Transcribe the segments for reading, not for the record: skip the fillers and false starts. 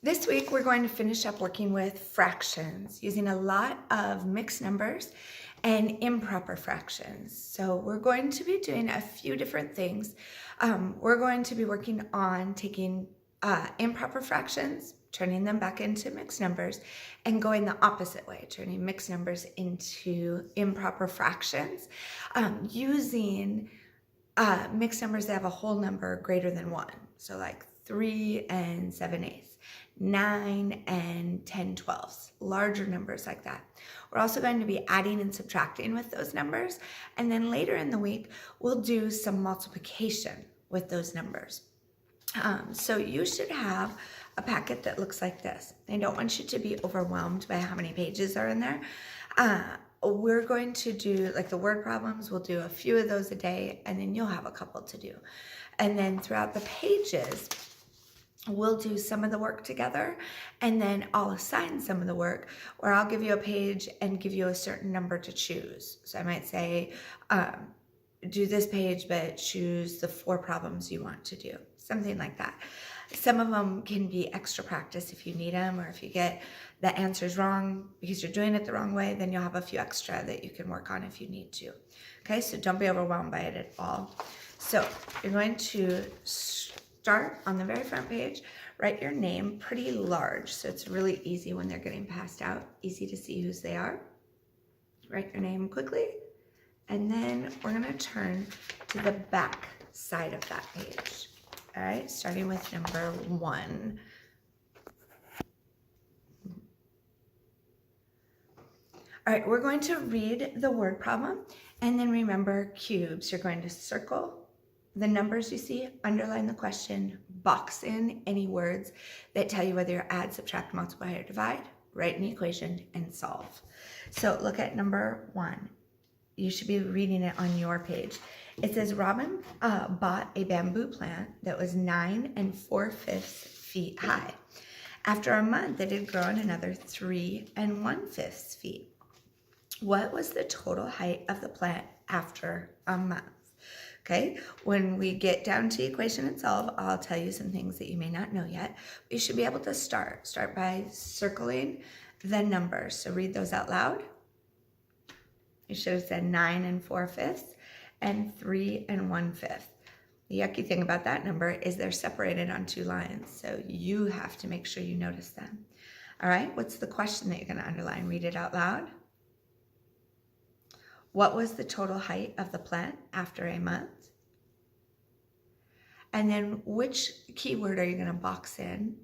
This week, we're going to finish up working with fractions using a lot of mixed numbers and improper fractions. So we're going to be doing a few different things. We're going to be working on taking improper fractions, turning them back into mixed numbers, and going the opposite way, turning mixed numbers into improper fractions, using mixed numbers that have a whole number greater than 1. So like 3 and 7/8, 9 and 10/12, larger numbers like that. We're also going to be adding and subtracting with those numbers. And then later in the week, we'll do some multiplication with those numbers. So you should have a packet that looks like this. I don't want you to be overwhelmed by how many pages are in there. We're going to do, like the word problems, we'll do a few of those a day, and then you'll have a couple to do. And then throughout the pages, we'll do some of the work together, and then I'll assign some of the work, or I'll give you a page and give you a certain number to choose. So I might say, do this page, but choose the 4 problems you want to do, something like that. Some of them can be extra practice if you need them, or if you get the answers wrong because you're doing it the wrong way, then you'll have a few extra that you can work on if you need to. Okay, so don't be overwhelmed by it at all. So you're going to start on the very front page, write your name pretty large, so it's really easy when they're getting passed out, easy to see whose they are. Write your name quickly, and then we're gonna turn to the back side of that page. All right, starting with number 1. All right, we're going to read the word problem, and then remember cubes. You're going to circle the numbers you see, underline the question, box in any words that tell you whether you add, subtract, multiply, or divide, write an equation, and solve. So look at number 1. You should be reading it on your page. It says Robin bought a bamboo plant that was 9 4/5 feet high. After a month, it had grown another 3 1/5 feet. What was the total height of the plant after a month? Okay, when we get down to equation and solve, I'll tell you some things that you may not know yet. You should be able to start by circling the numbers. So read those out loud. You should have said 9 4/5 and 3 1/5. The yucky thing about that number is they're separated on 2 lines, so you have to make sure you notice them. All right, what's the question that you're going to underline? Read it out loud. What was the total height of the plant after a month? And then which keyword are you going to box in?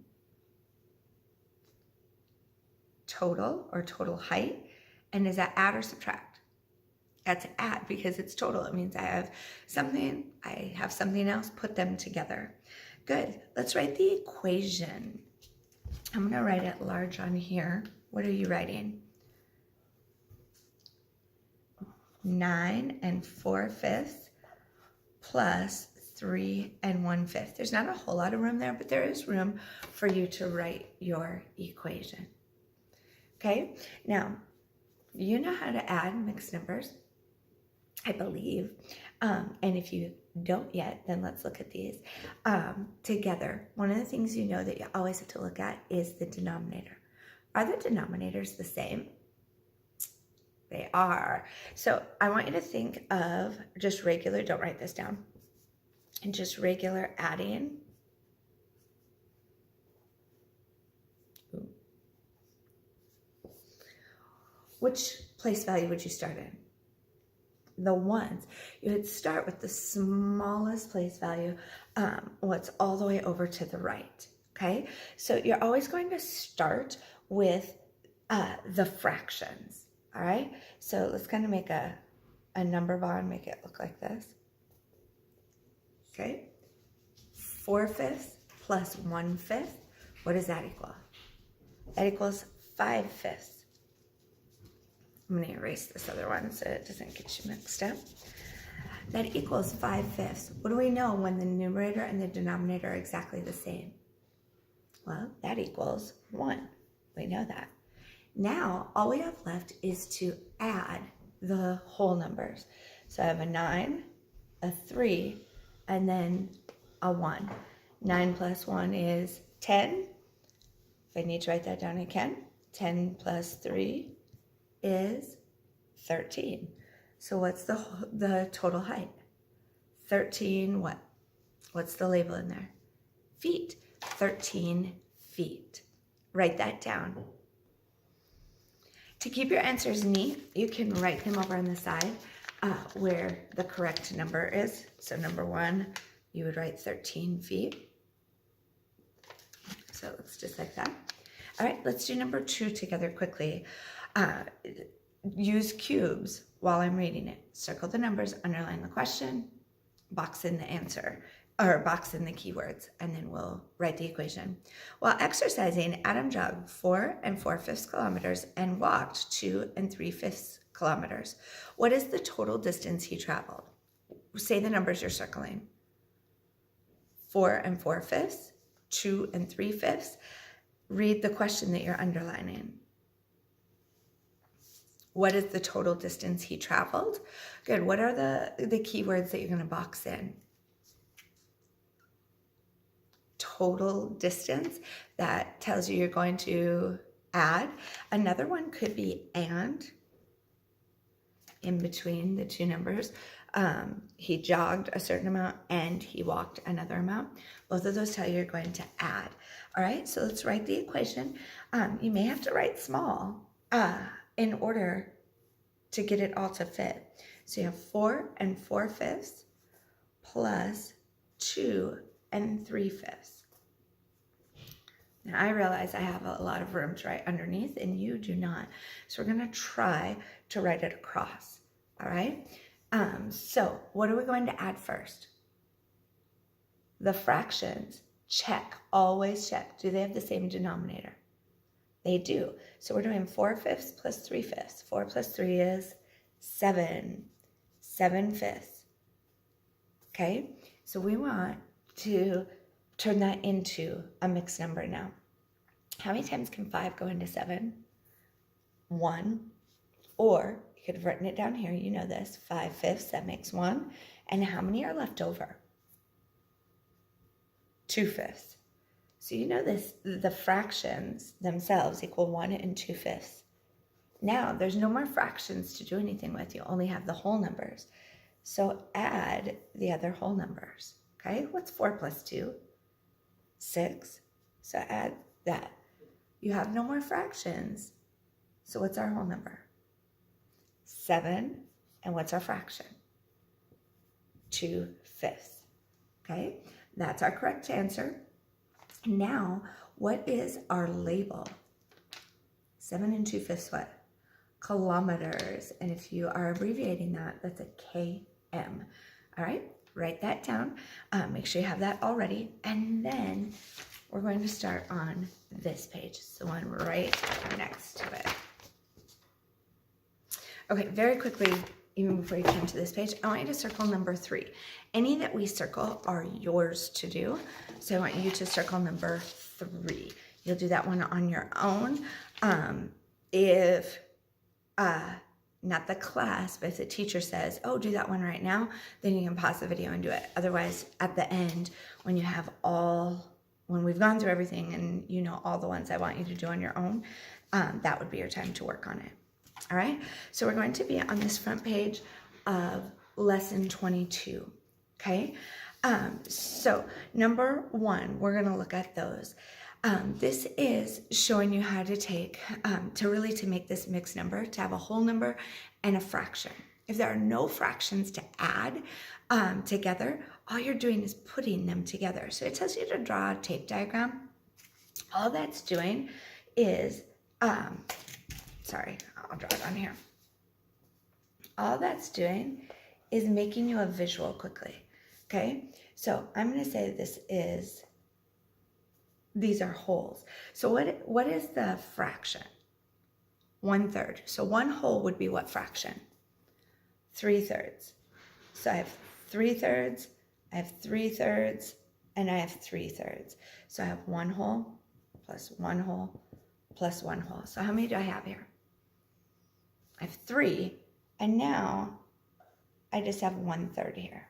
Total or total height. And is that add or subtract? That's add because it's total. It means I have something else, put them together. Good. Let's write the equation. I'm going to write it large on here. What are you writing? 9 4/5 plus 3 1/5. There's not a whole lot of room there, but there is room for you to write your equation. Okay, now you know how to add mixed numbers, I believe. And if you don't yet, then let's look at these together. One of the things you know that you always have to look at is the denominator. Are the denominators the same? They are. So I want you to think of just regular, don't write this down, and just regular adding. Which place value would you start in? The ones. You would start with the smallest place value, what's all the way over to the right, okay? So you're always going to start with the fractions. All right, so let's kind of make a number bond, make it look like this. Okay, 4/5 plus 1/5, what does that equal? That equals 5/5. I'm going to erase this other one so it doesn't get you mixed up. That equals 5/5. What do we know when the numerator and the denominator are exactly the same? Well, that equals 1. We know that. Now, all we have left is to add the whole numbers. So I have a 9, a 3, and then a 1. 9 plus 1 is 10. If I need to write that down, I can. 10 plus 3 is 13. So what's the total height? 13 what? What's the label in there? Feet. 13 feet. Write that down. To keep your answers neat, you can write them over on the side where the correct number is. So number 1, you would write 13 feet. So it looks just like that. All right, let's do number 2 together quickly. Use cubes while I'm reading it. Circle the numbers, underline the question, box in the answer, or box in the keywords, and then we'll write the equation. While exercising, Adam jogged 4 4/5 kilometers and walked 2 3/5 kilometers. What is the total distance he traveled? Say the numbers you're circling. 4 4/5, 2 3/5. Read the question that you're underlining. What is the total distance he traveled? Good. What are the keywords that you're going to box in? Total distance. That tells you you're going to add. Another one could be and. In between the two numbers. He jogged a certain amount and he walked another amount. Both of those tell you you're going to add. All right, so let's write the equation. You may have to write small in order to get it all to fit. So you have 4 4/5 plus 2 3/5. Now I realize I have a lot of room to write underneath and you do not. So we're gonna try to write it across, all right? So what are we going to add first? The fractions, check, always check. Do they have the same denominator? They do. So we're doing 4/5 plus 3/5. 4 plus 3 is 7. 7/5. Okay? So we want to turn that into a mixed number now. How many times can 5 go into 7? 1. Or you could have written it down here. You know this. 5/5, that makes 1. And how many are left over? 2/5. So you know this, the fractions themselves equal 1 2/5. Now there's no more fractions to do anything with. You only have the whole numbers. So add the other whole numbers. Okay, what's 4 plus 2? 6. So add that. You have no more fractions. So what's our whole number? 7. And what's our fraction? 2/5. Okay, that's our correct answer. Now, what is our label? 7 2/5 what? Kilometers. And if you are abbreviating that, that's a km. All right, write that down. Make sure you have that already. And then we're going to start on this page. It's the one right next to it. Okay, very quickly, even before you come to this page, I want you to circle number 3. Any that we circle are yours to do. So I want you to circle number 3. You'll do that one on your own. If not the class, but if the teacher says, oh, do that one right now, then you can pause the video and do it. Otherwise, at the end, when you have when we've gone through everything and you know all the ones I want you to do on your own, that would be your time to work on it. All right, so we're going to be on this front page of lesson 22, okay? So number 1, we're going to look at those. This is showing you how to take, to make this mixed number, to have a whole number and a fraction. If there are no fractions to add together, all you're doing is putting them together. So it tells you to draw a tape diagram. All that's doing is, sorry, I'll draw it on here. All that's doing is making you a visual quickly, okay? So I'm going to say these are wholes. So what is the fraction? 1/3. So 1 whole would be what fraction? 3/3. So I have 3/3, I have 3/3, and I have 3/3. So I have 1 whole plus 1 whole plus 1 whole. So how many do I have here? I have 3, and now I just have 1/3 here.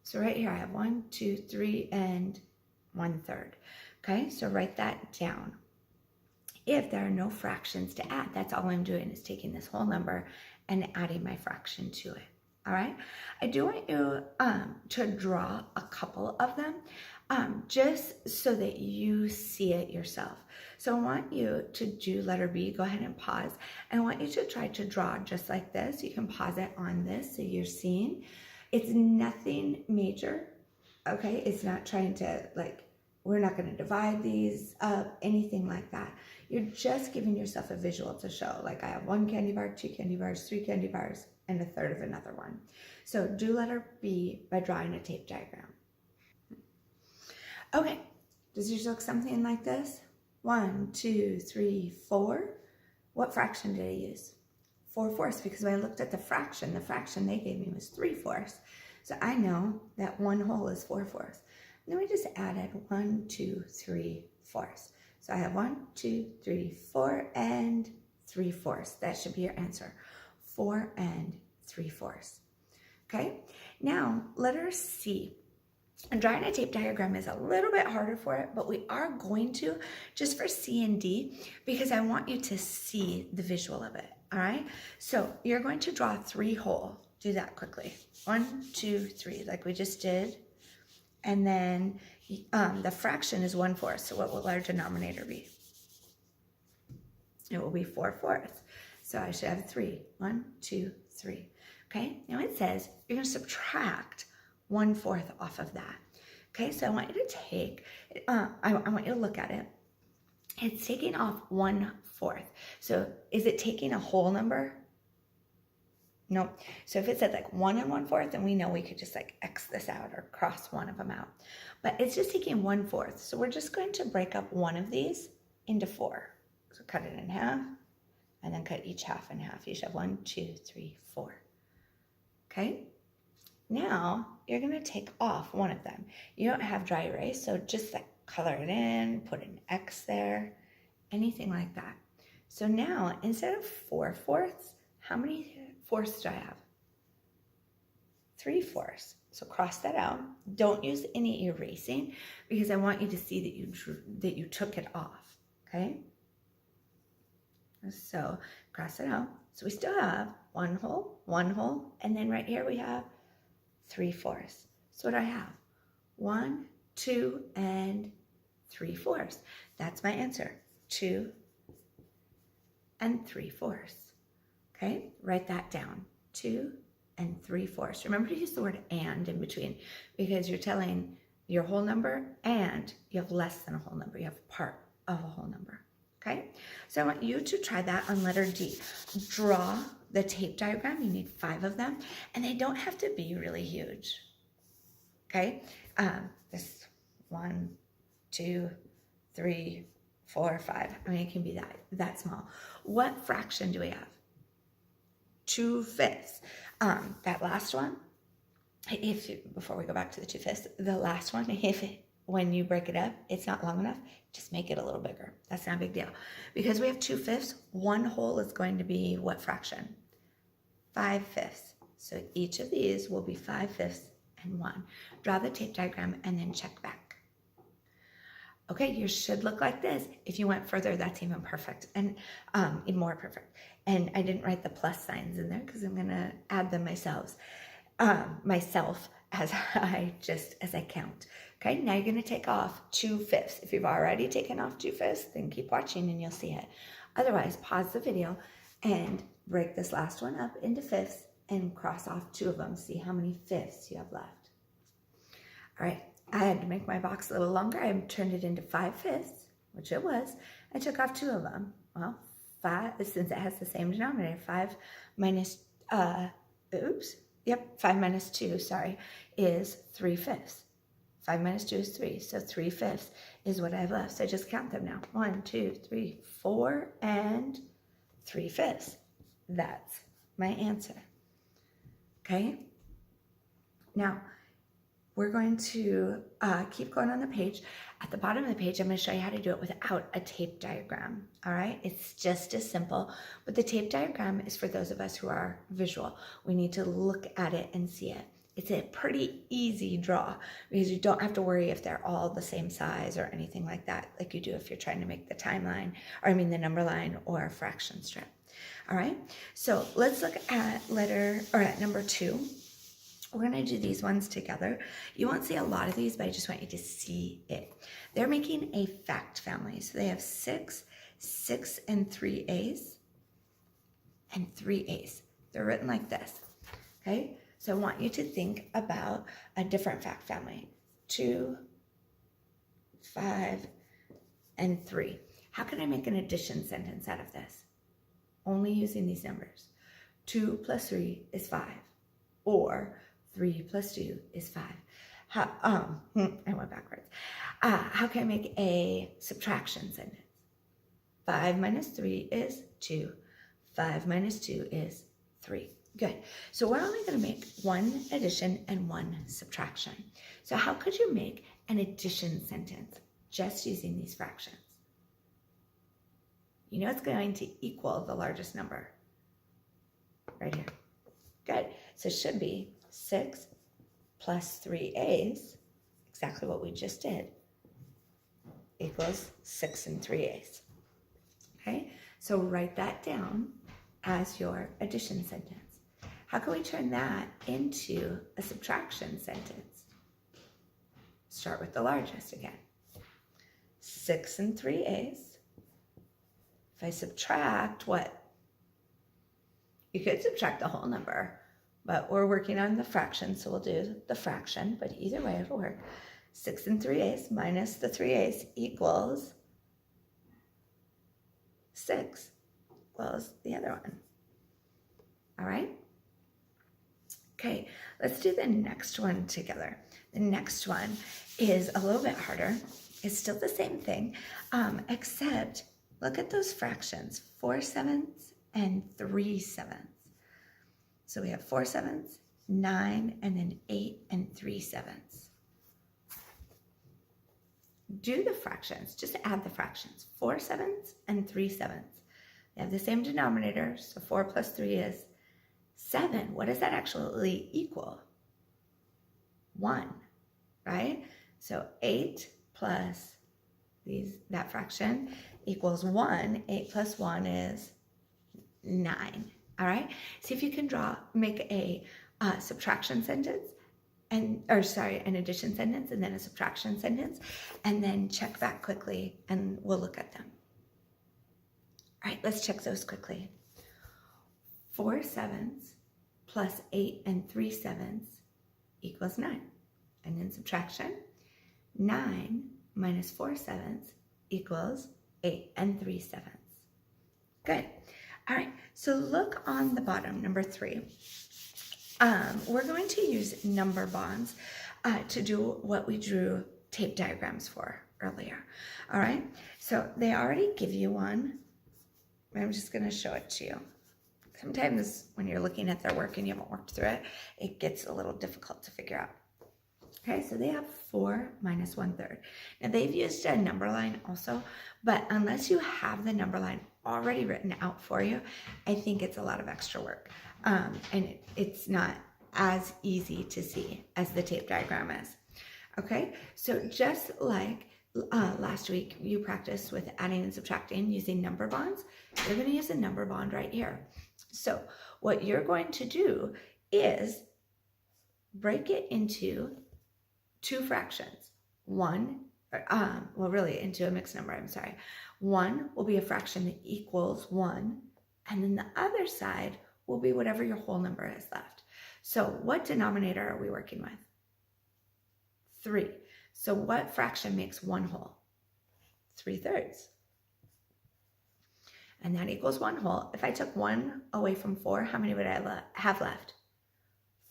So right here I have 1, 2, 3, and 1/3. Okay, so write that down. If there are no fractions to add, that's all I'm doing is taking this whole number and adding my fraction to it. All right, I do want you to draw a couple of them just so that you see it yourself. So I want you to do letter B. Go ahead and pause. I want you to try to draw just like this. You can pause it on this so you're seeing. It's nothing major, okay? It's not trying to, like, we're not going to divide these up, anything like that. You're just giving yourself a visual to show, like I have 1 candy bar, 2 candy bars, 3 candy bars, and a third of another one. So do letter B by drawing a tape diagram. Okay, does yours look something like this? 1, 2, 3, 4. What fraction did I use? 4/4, because when I looked at the fraction they gave me was 3/4. So I know that 1 whole is 4/4. And then we just added 1, 2, 3, 4. So I have 1, 2, 3, 4, and 3/4. That should be your answer. 4 and 3/4. Okay, now letter C. And drawing a tape diagram is a little bit harder for it, but we are going to, just for C and D, because I want you to see the visual of it, all right? So you're going to draw 3 whole. Do that quickly. 1, 2, 3, like we just did. And then the fraction is 1/4, so what will our denominator be? It will be 4/4. So I should have 3. 1, 2, 3. Okay, now it says you're going to subtract 1/4 off of that. Okay, so I want you to take, I want you to look at it. It's taking off 1/4. So is it taking a whole number? No. So if it said like 1 and 1/4, then we know we could just like X this out or cross one of them out. But it's just taking 1/4. So we're just going to break up one of these into 4. So cut it in half and then cut each half in half. You should have 1, 2, 3, 4. Okay. Now you're going to take off one of them. You don't have dry erase, so just like color it in, put an X there, anything like that. So now instead of 4/4, how many fourths do I have? 3/4. So cross that out. Don't use any erasing because I want you to see that you took it off. Okay. So cross it out. So we still have 1 whole, and then right here we have 3/4. So what do I have? 1, 2, and 3/4. That's my answer. 2 and 3/4. Okay, write that down. 2 and 3/4. Remember to use the word and in between because you're telling your whole number and you have less than a whole number. You have part of a whole number. Okay, so I want you to try that on letter D. Draw the tape diagram. You need 5 of them, and they don't have to be really huge. Okay, this 1, 2, 3, 4, 5. I mean, it can be that small. What fraction do we have? 2/5. That last one, before we go back to the 2/5, the last one, when you break it up, it's not long enough, just make it a little bigger. That's not a big deal. Because we have 2/5, 1 whole is going to be what fraction? 5/5. So each of these will be 5/5 and 1. Draw the tape diagram and then check back. Okay, yours should look like this. If you went further, that's even perfect and even more perfect. And I didn't write the plus signs in there because I'm gonna add them myself as I count. Okay, now you're gonna take off 2/5. If you've already taken off 2/5, then keep watching and you'll see it. Otherwise, pause the video and break this last one up into 5ths and cross off 2 of them. See how many 5ths you have left. All right, I had to make my box a little longer. I turned it into 5/5, which it was. I took off 2 of them. Well, 5, since it has the same denominator, 5 minus, 5 minus 2, is 3/5. 5 minus 2 is 3, so 3/5 is what I have left. So just count them now. 1, 2, 3, 4, and 3/5. That's my answer. Okay? Now, we're going to keep going on the page. At the bottom of the page, I'm going to show you how to do it without a tape diagram, all right? It's just as simple, but the tape diagram is for those of us who are visual. We need to look at it and see it. It's a pretty easy draw because you don't have to worry if they're all the same size or anything like that, like you do if you're trying to make the timeline, or I mean the number line or a fraction strip. All right, so let's look at at number 2. We're gonna do these ones together. You won't see a lot of these, but I just want you to see it. They're making a fact family. So they have 6, 6 and 3/8, and 3/8. They're written like this, okay? So I want you to think about a different fact family. 2, 5, and 3. How can I make an addition sentence out of this? Only using these numbers. 2 plus 3 is 5. Or 3 plus 2 is 5. I went backwards. How can I make a subtraction sentence? 5 minus 3 is 2. 5 minus 2 is 3. Good. So we're only going to make one addition and one subtraction. So how could you make an addition sentence just using these fractions? You know it's going to equal the largest number right here. Good. So it should be 6 plus 3/8, exactly what we just did, equals 6 and 3/8. Okay, so write that down as your addition sentence. How can we turn that into a subtraction sentence? Start with the largest again. 6 and 3/8. If I subtract what? You could subtract the whole number, but we're working on the fraction, so we'll do the fraction, but either way it'll work. 6 and 3/8 minus the 3/8 equals 6, equals the other one. All right? Okay, let's do the next one together. The next one is a little bit harder. It's still the same thing, except look at those fractions, 4/7 and 3/7. So we have 4/7, 9, and then 8 and 3/7. Do the fractions, just add the fractions, 4/7 and 3/7. They have the same denominator, so 4 plus 3 is 7. What does that actually equal? 1, right? So 8 plus that fraction equals 1. 8 plus 1 is 9. All right. See if you can make a subtraction sentence, an addition sentence, and then a subtraction sentence, and then check back quickly, and we'll look at them. All right, let's check those quickly. 4/7 plus 8 and 3/7 equals 9. And then subtraction, 9 minus 4/7 equals 8 and 3/7. Good. All right, so look on the bottom, number 3. We're going to use number bonds to do what we drew tape diagrams for earlier. All right, so they already give you one. I'm just going to show it to you. Sometimes when you're looking at their work and you haven't worked through it, it gets a little difficult to figure out. Okay, so they have 4 minus 1/3. Now they've used a number line also, but unless you have the number line already written out for you, I think it's a lot of extra work. And it's not as easy to see as the tape diagram is. Okay, so just like last week you practiced with adding and subtracting using number bonds, you're going to use a number bond right here. So what you're going to do is break it into 2 fractions. Into a mixed number, I'm sorry. 1 will be a fraction that equals 1, and then the other side will be whatever your whole number is left. So what denominator are we working with? 3. So what fraction makes 1 whole? 3/3. And that equals 1 whole. If I took 1 away from 4, how many would I have left?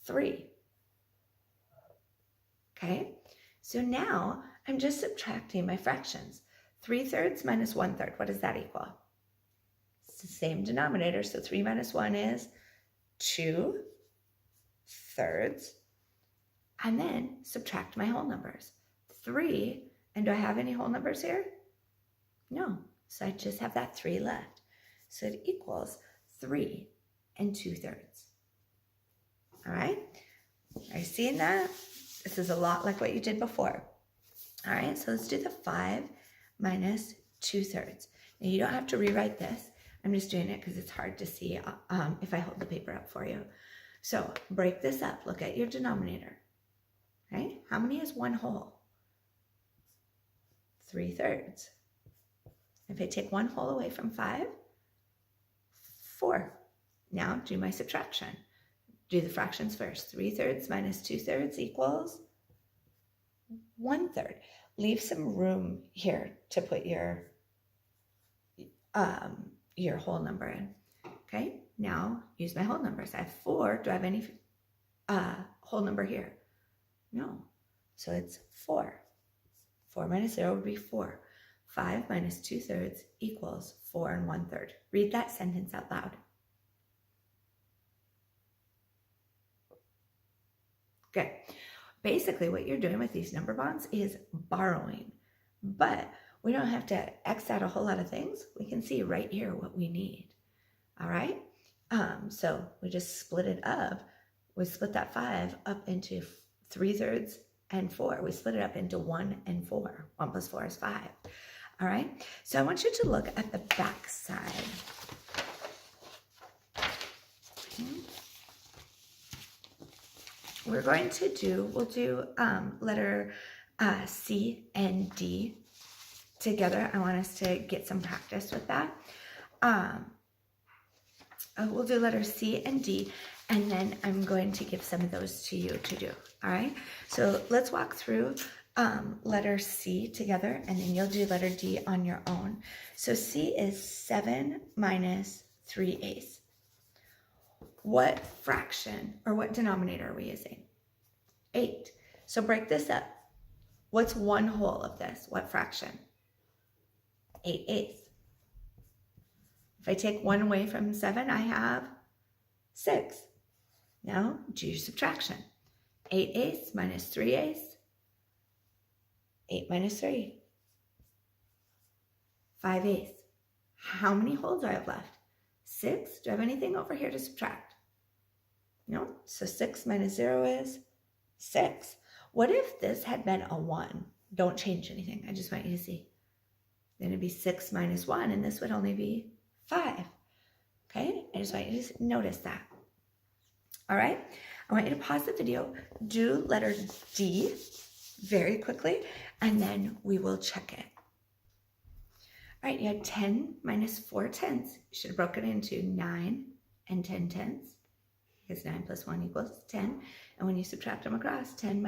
3. Okay, so now I'm just subtracting my fractions. 3/3 minus 1/3, what does that equal? It's the same denominator, so 3 minus 1 is 2/3. And then subtract my whole numbers. 3, and do I have any whole numbers here? No, so I just have that 3 left. So it equals 3 and 2/3. All right, Are you seeing that? This is a lot like what you did before. All right, so let's do the 5 minus 2/3. Now you don't have to rewrite this. I'm just doing it because it's hard to see if I hold the paper up for you. So break this up. Look at your denominator. Okay, how many is 1 whole? 3/3. If I take 1 whole away from 5, 4. Now do my subtraction. Do the fractions first. 3/3 minus 2/3 equals 1/3. Leave some room here to put your whole number in. Okay, now use my whole numbers. I have 4. Do I have any whole number here? No. So it's 4. 4 minus 0 would be 4. 5 minus 2/3 equals 4 1/3. Read that sentence out loud. Good. Basically, what you're doing with these number bonds is borrowing, but we don't have to X out a whole lot of things. We can see right here what we need. All right. So we just split it up. We split that 5 up into 3/3 and 4. We split it up into 1 and 4. 1 plus 4 is 5. All right. So I want you to look at the back side. Okay. We're going to we'll do letter C and D together. I want us to get some practice with that. We'll do letter C and D, and then I'm going to give some of those to you to do. All right. So let's walk through letter C together, and then you'll do letter D on your own. So C is 7 minus 3/8. What fraction or what denominator are we using? 8. So break this up. What's 1 whole of this? What fraction? 8/8. If I take 1 away from 7, I have 6. Now do your subtraction. 8/8 minus 3/8. 8 minus 3. 5/8. How many wholes do I have left? 6. Do I have anything over here to subtract? No. So 6 minus 0 is 6. What if this had been a 1? Don't change anything. I just want you to see. Then it'd be 6 minus 1, and this would only be 5. Okay? I just want you to notice that. All right? I want you to pause the video, do letter D very quickly, and then we will check it. All right, you had 10 minus 4/10. You should have broken it into 9 and 10/10, because 9 plus 1 equals 10. And when you subtract them across, 10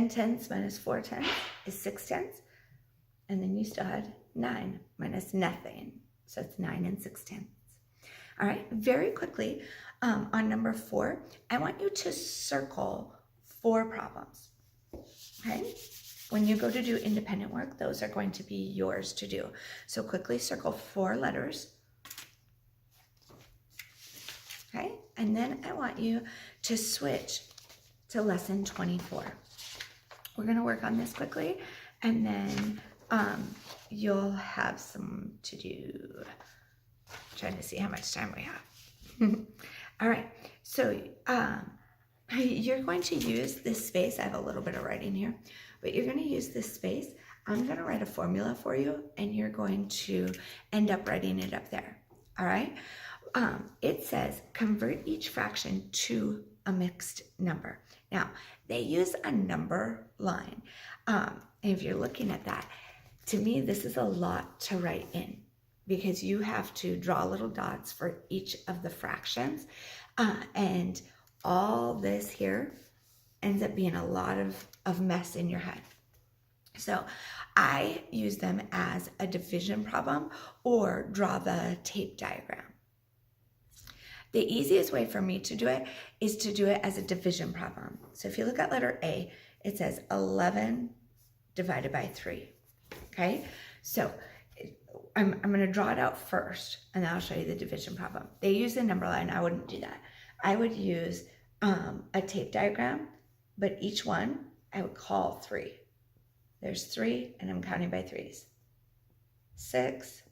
tenths minus 4/10 is 6/10. And then you still had 9 minus nothing. So it's 9 and 6/10. All right, very quickly, on number 4, I want you to circle 4 problems. Okay? When you go to do independent work, those are going to be yours to do. So quickly circle 4 letters. Okay? And then I want you to switch to lesson 24. We're going to work on this quickly, and then you'll have some to do. I'm trying to see how much time we have. All right. So you're going to use this space. I have a little bit of writing here, but you're going to use this space. I'm going to write a formula for you, and you're going to end up writing it up there. All right. It says convert each fraction to a mixed number. Now, they use a number line. And if you're looking at that, to me, this is a lot to write in, because you have to draw little dots for each of the fractions. And all this here ends up being a lot of mess in your head. So I use them as a division problem or draw the tape diagram. The easiest way for me to do it is to do it as a division problem. So if you look at letter A, it says 11 divided by 3. Okay, so I'm going to draw it out first, and then I'll show you the division problem. They use the number line. I wouldn't do that. I would use a tape diagram, but each one I would call 3. There's 3, and I'm counting by 3s. 6,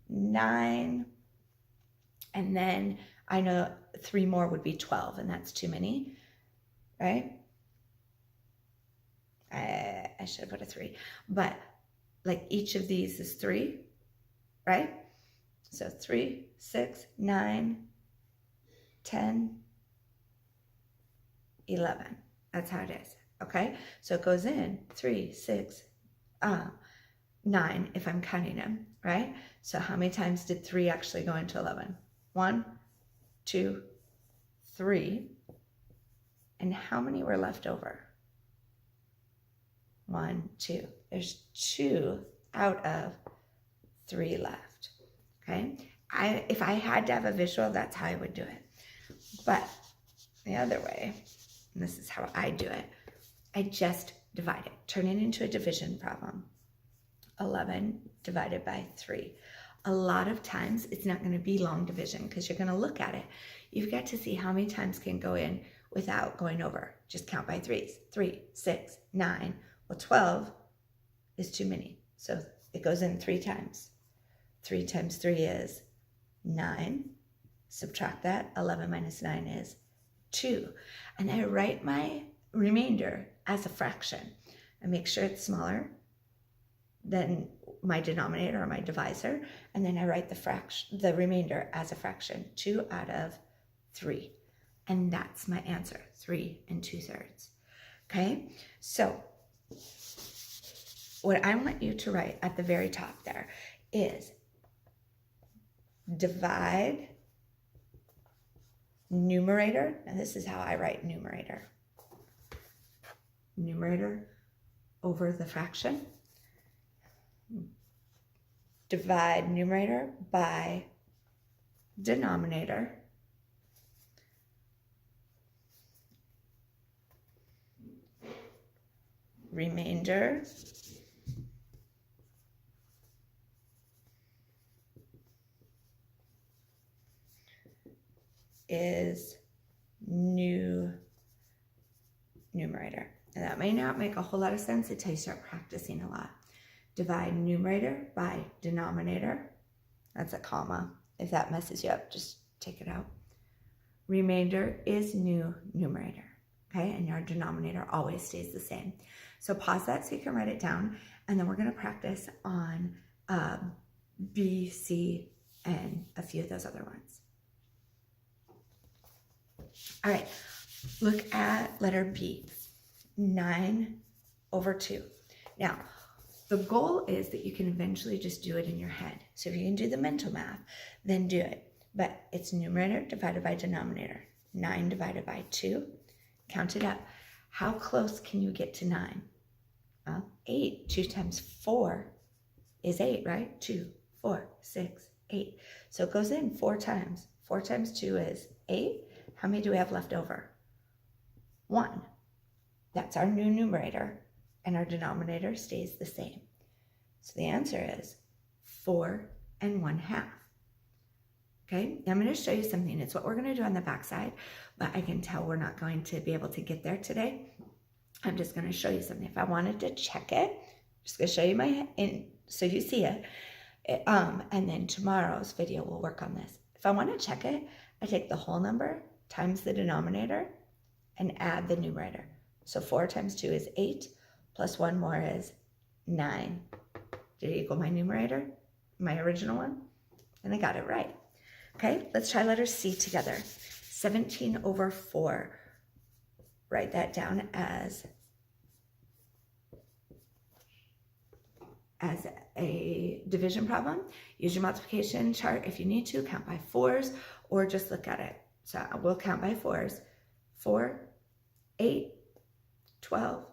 9, and then I know 3 more would be 12, and that's too many, right? I should have put a 3, but like each of these is 3, right? So 3, 6, 9, 10, 11. That's how it is, okay? So it goes in 3, 6, 9 if I'm counting them, right? So how many times did 3 actually go into 11? 1, 2, 3. And how many were left over? 1, 2. There's 2 out of 3 left, okay? If I had to have a visual, that's how I would do it. But the other way, and this is how I do it, I just divide it, turn it into a division problem. 11 divided by 3. A lot of times it's not going to be long division because you're going to look at it. You've got to see how many times can go in without going over. Just count by 3s. 3, 6, 9. Well, 12 is too many. So it goes in 3 times. 3 times 3 is 9. Subtract that. 11 minus 9 is 2. And I write my remainder as a fraction. I make sure it's smaller than my denominator or my divisor, and then I write the remainder as a fraction, 2 out of 3. And that's my answer, 3 2/3. Okay, so what I want you to write at the very top there is divide numerator, and this is how I write numerator over the fraction. Divide numerator by denominator. Remainder is new numerator. And that may not make a whole lot of sense until you start practicing a lot. Divide numerator by denominator. That's a comma. If that messes you up, just take it out. Remainder is new numerator. Okay, and your denominator always stays the same. So pause that so you can write it down, and then we're going to practice on B, C, and a few of those other ones. All right, look at letter B, 9/2. Now, the goal is that you can eventually just do it in your head. So if you can do the mental math, then do it. But it's numerator divided by denominator. 9 divided by 2. Count it up. How close can you get to 9? Well, 8. 2 times 4 is 8, right? 2, 4, 6, 8. So it goes in 4 times. 4 times 2 is 8. How many do we have left over? 1. That's our new numerator, and our denominator stays the same. So the answer is 4 1/2. Okay, I'm going to show you something. It's what we're going to do on the back side, but I can tell we're not going to be able to get there today. I'm just going to show you something. If I wanted to check it, I'm just going to show you so you see it. And then tomorrow's video will work on this. If I want to check it, I take the whole number times the denominator and add the numerator. So 4 times 2 is 8, plus 1 more is 9. Did it equal my numerator, my original one? And I got it right. Okay, let's try letter C together. 17/4. Write that down as a division problem. Use your multiplication chart if you need to. Count by 4s or just look at it. So we'll count by 4s. 4, 8, 12,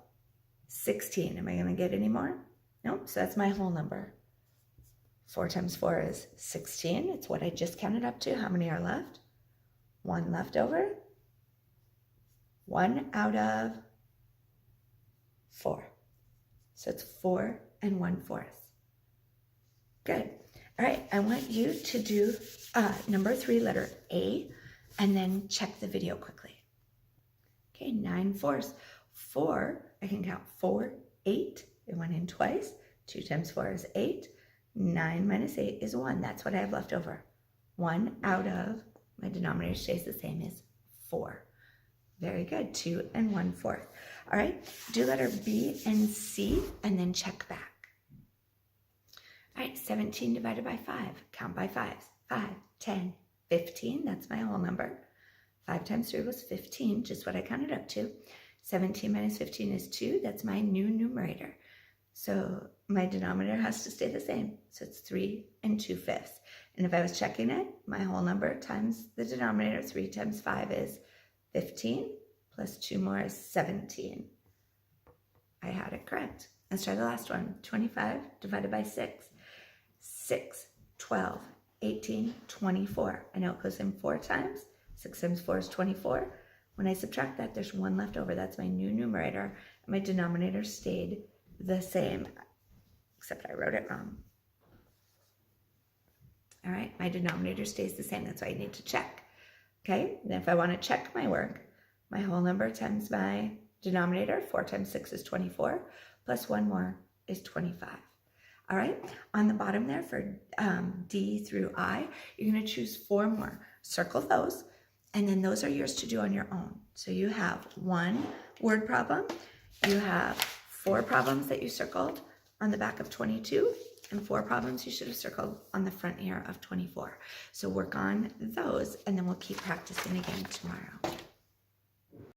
16. Am I going to get any more? Nope, so that's my whole number. 4 times 4 is 16. It's what I just counted up to. How many are left? 1 left over. 1 out of 4. So it's 4 1/4. Good. All right, I want you to do number 3, letter A, and then check the video quickly. Okay, 9/4. 4, I can count 4, 8. It went in twice. 2 times 4 is 8. 9 minus 8 is 1. That's what I have left over. 1 out of My denominator stays the same as 4. Very good, 2 and 1/4. All right, do letter B and C and then check back. All right, 17 divided by 5, count by 5s. 5, 10, 15, that's my whole number. 5 times 3 was 15, just what I counted up to. 17 minus 15 is 2, that's my new numerator. So my denominator has to stay the same. So it's 3 and 2/5. And if I was checking it, my whole number times the denominator, 3 times 5 is 15, plus 2 more is 17. I had it correct. Let's try the last one. 25 divided by 6. 6, 12, 18, 24. I know it goes in 4 times. 6 times 4 is 24. When I subtract that, there's 1 left over. That's my new numerator. And my denominator stayed the same, except I wrote it wrong. All right, my denominator stays the same. That's why I need to check. Okay, and if I want to check my work, my whole number times my denominator, 4 times 6 is 24, plus 1 more is 25. All right, on the bottom there for D through I, you're going to choose 4 more. Circle those, and then those are yours to do on your own. So you have 1 word problem, you have 4 problems that you circled on the back of 22, and 4 problems you should have circled on the front here of 24. So work on those, and then we'll keep practicing again tomorrow.